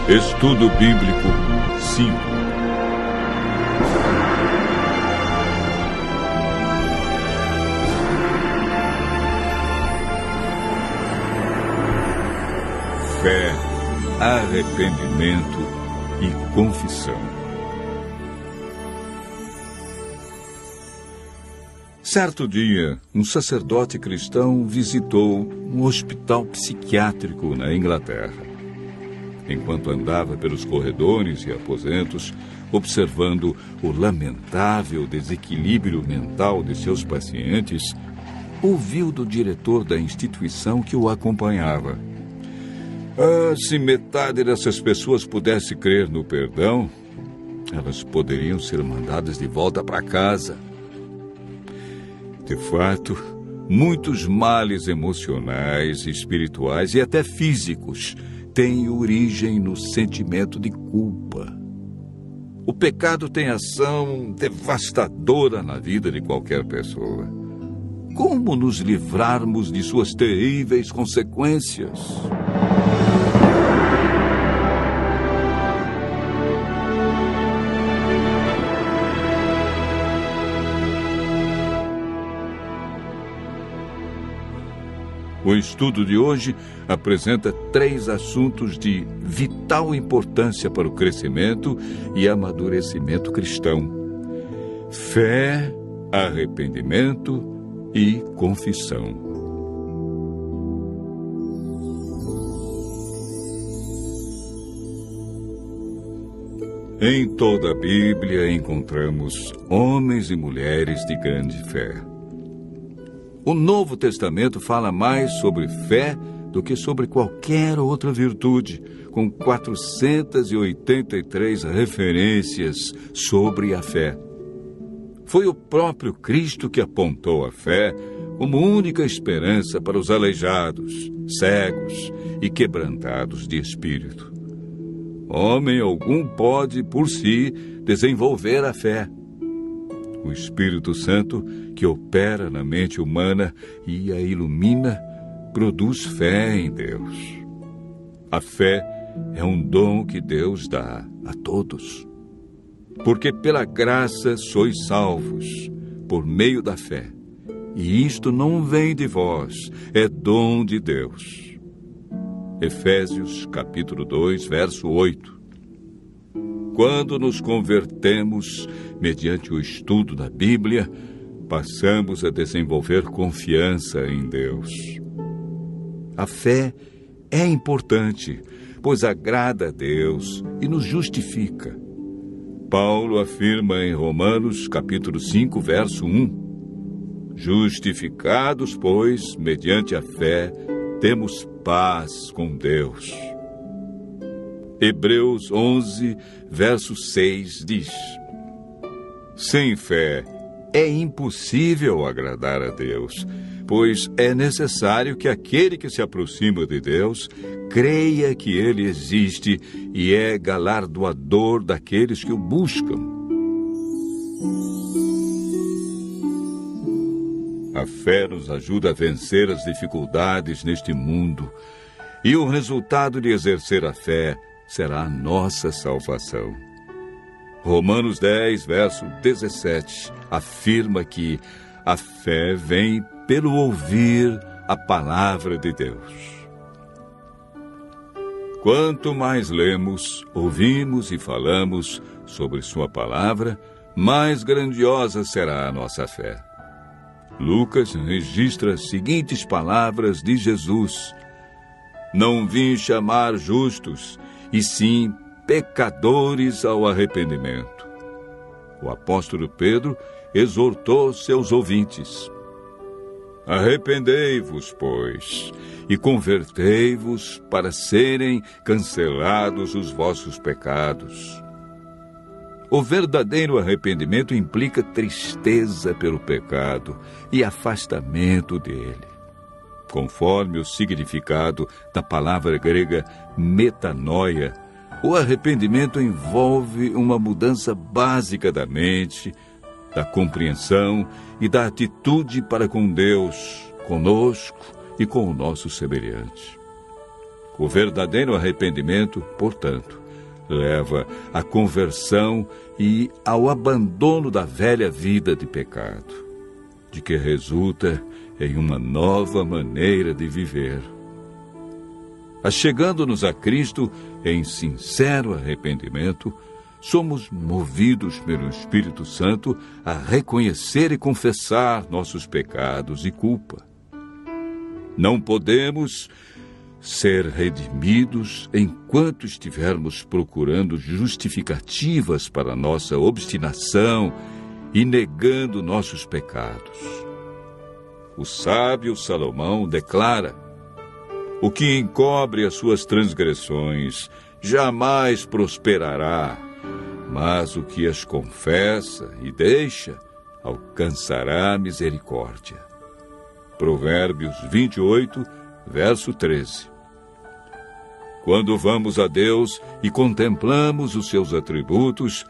Estudo Bíblico 5. Fé, arrependimento e confissão. Certo dia, um sacerdote cristão visitou um hospital psiquiátrico na Inglaterra. Enquanto andava pelos corredores e aposentos, observando o lamentável desequilíbrio mental de seus pacientes, ouviu do diretor da instituição que o acompanhava: se metade dessas pessoas pudesse crer no perdão, elas poderiam ser mandadas de volta para casa. De fato, muitos males emocionais, espirituais e até físicos têm origem no sentimento de culpa. O pecado tem ação devastadora na vida de qualquer pessoa. Como nos livrarmos de suas terríveis consequências? O estudo de hoje apresenta 3 assuntos de vital importância para o crescimento e amadurecimento cristão: fé, arrependimento e confissão. Em toda a Bíblia encontramos homens e mulheres de grande fé. O Novo Testamento fala mais sobre fé do que sobre qualquer outra virtude, com 483 referências sobre a fé. Foi o próprio Cristo que apontou a fé como única esperança para os aleijados, cegos e quebrantados de espírito. Homem algum pode, por si, desenvolver a fé. O Espírito Santo, que opera na mente humana e a ilumina, produz fé em Deus. A fé é um dom que Deus dá a todos. Porque pela graça sois salvos, por meio da fé. E isto não vem de vós, é dom de Deus. Efésios capítulo 2, verso 8. Quando nos convertemos, mediante o estudo da Bíblia, passamos a desenvolver confiança em Deus. A fé é importante, pois agrada a Deus e nos justifica. Paulo afirma em Romanos, capítulo 5, verso 1: Justificados, pois, mediante a fé, temos paz com Deus. Hebreus 11, verso 6 diz: Sem fé é impossível agradar a Deus, pois é necessário que aquele que se aproxima de Deus creia que Ele existe e é galardoador daqueles que o buscam. A fé nos ajuda a vencer as dificuldades neste mundo, e o resultado de exercer a fé será a nossa salvação. Romanos 10, verso 17, afirma que a fé vem pelo ouvir a palavra de Deus. Quanto mais lemos, ouvimos e falamos sobre sua palavra, mais grandiosa será a nossa fé. Lucas registra as seguintes palavras de Jesus: Não vim chamar justos, e sim pecadores ao arrependimento. O apóstolo Pedro exortou seus ouvintes: Arrependei-vos, pois, e convertei-vos para serem cancelados os vossos pecados. O verdadeiro arrependimento implica tristeza pelo pecado e afastamento dele. Conforme o significado da palavra grega metanoia, o arrependimento envolve uma mudança básica da mente, da compreensão e da atitude para com Deus, conosco e com o nosso semelhante. O verdadeiro arrependimento, portanto, leva à conversão e ao abandono da velha vida de pecado, de que resulta em uma nova maneira de viver. Achegando-nos a Cristo em sincero arrependimento, somos movidos pelo Espírito Santo a reconhecer e confessar nossos pecados e culpa. Não podemos ser redimidos enquanto estivermos procurando justificativas para nossa obstinação e negando nossos pecados. O sábio Salomão declara: o que encobre as suas transgressões jamais prosperará, mas o que as confessa e deixa alcançará misericórdia. Provérbios 28, verso 13. Quando vamos a Deus e contemplamos os seus atributos,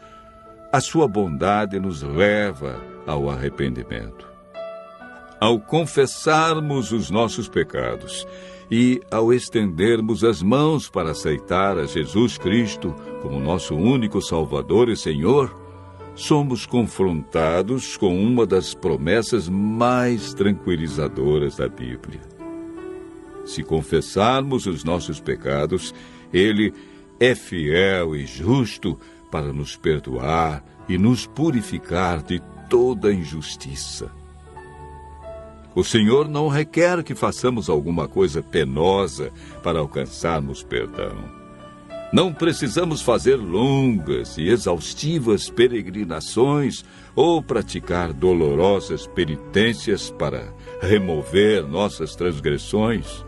a sua bondade nos leva ao arrependimento. Ao confessarmos os nossos pecados e ao estendermos as mãos para aceitar a Jesus Cristo como nosso único Salvador e Senhor, somos confrontados com uma das promessas mais tranquilizadoras da Bíblia. Se confessarmos os nossos pecados, Ele é fiel e justo para nos perdoar e nos purificar de toda injustiça. O Senhor não requer que façamos alguma coisa penosa para alcançarmos perdão. Não precisamos fazer longas e exaustivas peregrinações ou praticar dolorosas penitências para remover nossas transgressões.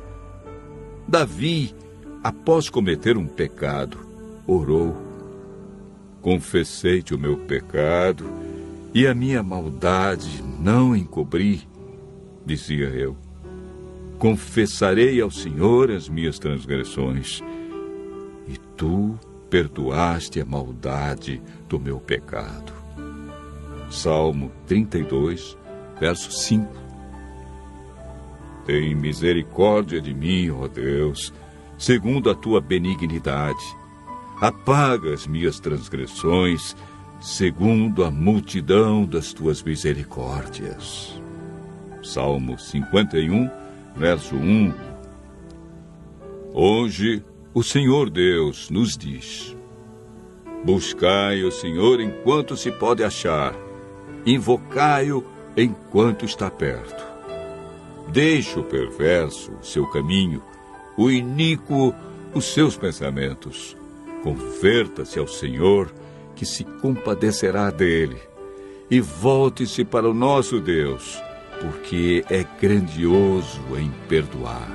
Davi, após cometer um pecado, orou: confessei-te o meu pecado e a minha maldade não encobri. Dizia eu: confessarei ao Senhor as minhas transgressões, e tu perdoaste a maldade do meu pecado. Salmo 32, verso 5. Tem misericórdia de mim, ó Deus, segundo a tua benignidade. Apaga as minhas transgressões, segundo a multidão das tuas misericórdias. Salmo 51, verso 1. Hoje, o Senhor Deus nos diz: buscai o Senhor enquanto se pode achar, invocai-o enquanto está perto. Deixe o perverso o seu caminho, o iníquo os seus pensamentos. Converta-se ao Senhor, que se compadecerá dele, e volte-se para o nosso Deus, porque é grandioso em perdoar.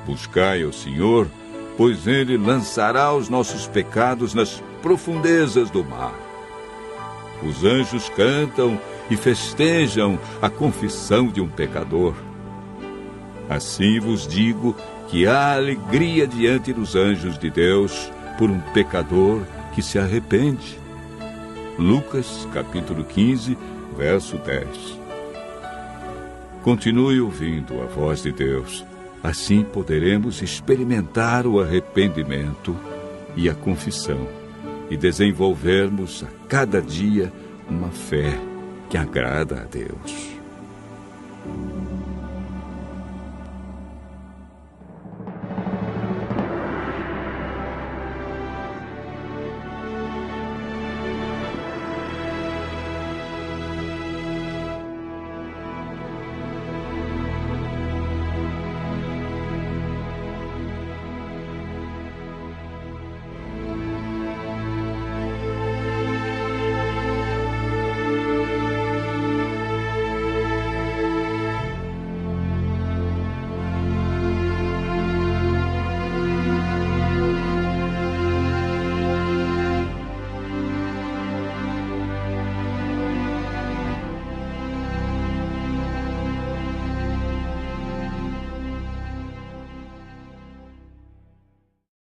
Buscai ao Senhor, pois ele lançará os nossos pecados nas profundezas do mar. Os anjos cantam e festejam a confissão de um pecador. Assim vos digo que há alegria diante dos anjos de Deus por um pecador que se arrepende. Lucas, capítulo 15, verso 10. Continue ouvindo a voz de Deus. Assim poderemos experimentar o arrependimento e a confissão e desenvolvermos a cada dia uma fé que agrada a Deus.